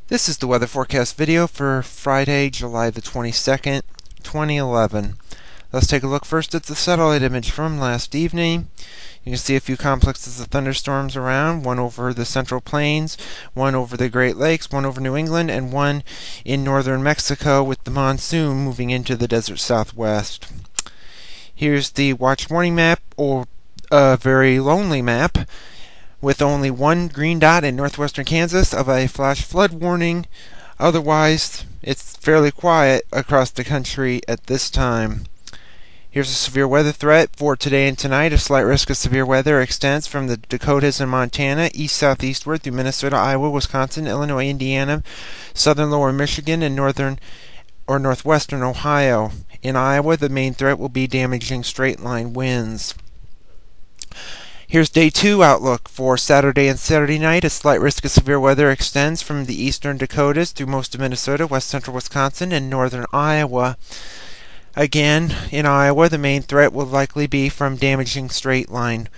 This is the weather forecast video for Friday, July the 22nd, 2011. Let's take a look first at the satellite image from last evening. You can see a few complexes of thunderstorms around, one over the Central Plains, one over the Great Lakes, one over New England, and one in northern Mexico with the monsoon moving into the desert southwest. Here's the watch warning map, or a very lonely map, with only one green dot in northwestern Kansas of a flash flood warning. Otherwise, it's fairly quiet across the country at this time. Here's a severe weather threat for today and tonight. A slight risk of severe weather extends from the Dakotas and Montana, east-southeastward through Minnesota, Iowa, Wisconsin, Illinois, Indiana, southern lower Michigan, and northern or northwestern Ohio. In Iowa, the main threat will be damaging straight-line winds. Here's day 2 outlook for Saturday and Saturday night. A slight risk of severe weather extends from the eastern Dakotas through most of Minnesota, west central Wisconsin, and northern Iowa. Again, in Iowa, the main threat will likely be from damaging straight-line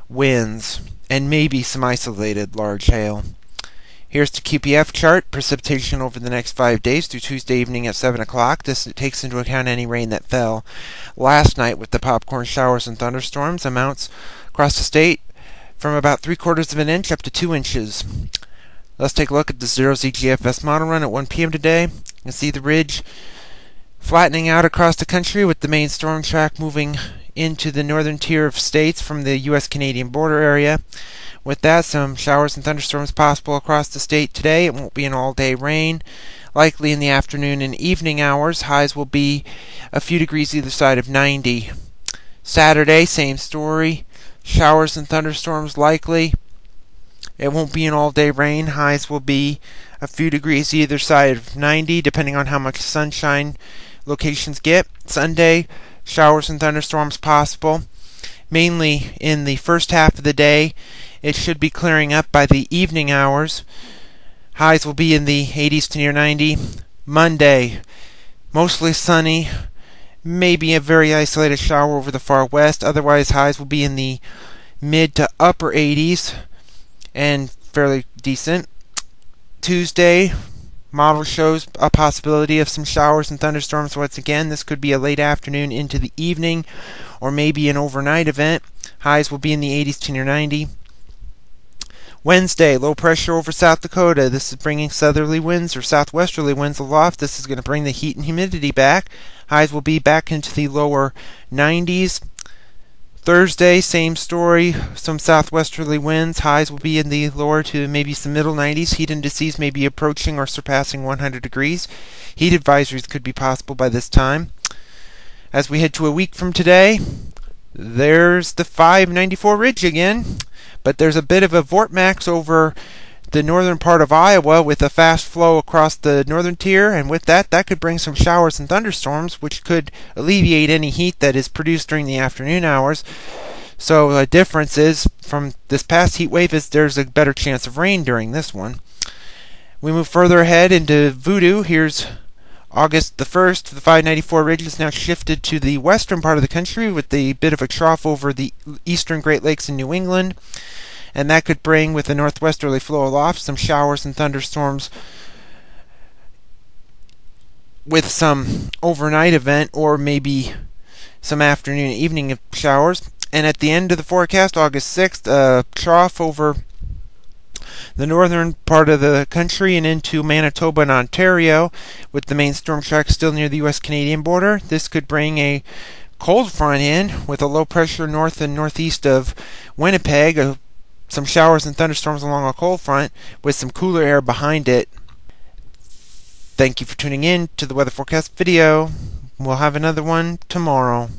winds and maybe some isolated large hail. Here's the QPF chart. Precipitation over the next 5 days through Tuesday evening at 7 o'clock. This takes into account any rain that fell last night with the popcorn showers and thunderstorms. Amounts across the state from about 3/4 of an inch up to 2 inches. Let's take a look at the 0Z GFS Model Run at 1 p.m. today. You can see the ridge flattening out across the country with the main storm track moving into the northern tier of states from the U.S.-Canadian border area. With that, some showers and thunderstorms possible across the state today. It won't be an all-day rain. Likely in the afternoon and evening hours. Highs will be a few degrees either side of 90. Saturday, same story. Showers and thunderstorms likely. It won't be an all-day rain. Highs will be a few degrees either side of 90, depending on how much sunshine locations get. Sunday, showers and thunderstorms possible, mainly in the first half of the day. It should be clearing up by the evening hours. Highs will be in the 80s to near 90. Monday, mostly sunny. Maybe a very isolated shower over the far west. Otherwise, highs will be in the mid to upper 80s and fairly decent. Tuesday, model shows a possibility of some showers and thunderstorms once again. This could be a late afternoon into the evening or maybe an overnight event. Highs will be in the 80s to near 90. Wednesday, low pressure over South Dakota. This is bringing southerly winds or southwesterly winds aloft. This is going to bring the heat and humidity back. Highs will be back into the lower 90s. Thursday, same story. Some southwesterly winds. Highs will be in the lower to maybe some middle 90s. Heat indices may be approaching or surpassing 100 degrees. Heat advisories could be possible by this time. As we head to a week from today, there's the 594 ridge again. But there's a bit of a vortex over the northern part of Iowa with a fast flow across the northern tier, and with that could bring some showers and thunderstorms, which could alleviate any heat that is produced during the afternoon hours. So a difference is from this past heat wave is there's a better chance of rain during this one. We move further ahead into Voodoo. Here's August the 1st. The 594 ridge is now shifted to the western part of the country with a bit of a trough over the eastern Great Lakes in New England. And that could bring, with a northwesterly flow aloft, some showers and thunderstorms with some overnight event or maybe some afternoon and evening showers. And at the end of the forecast, August 6th, a trough over the northern part of the country and into Manitoba and Ontario, with the main storm track still near the U.S.-Canadian border. This could bring a cold front in with a low pressure north and northeast of Winnipeg, some showers and thunderstorms along a cold front with some cooler air behind it. Thank you for tuning in to the weather forecast video. We'll have another one tomorrow.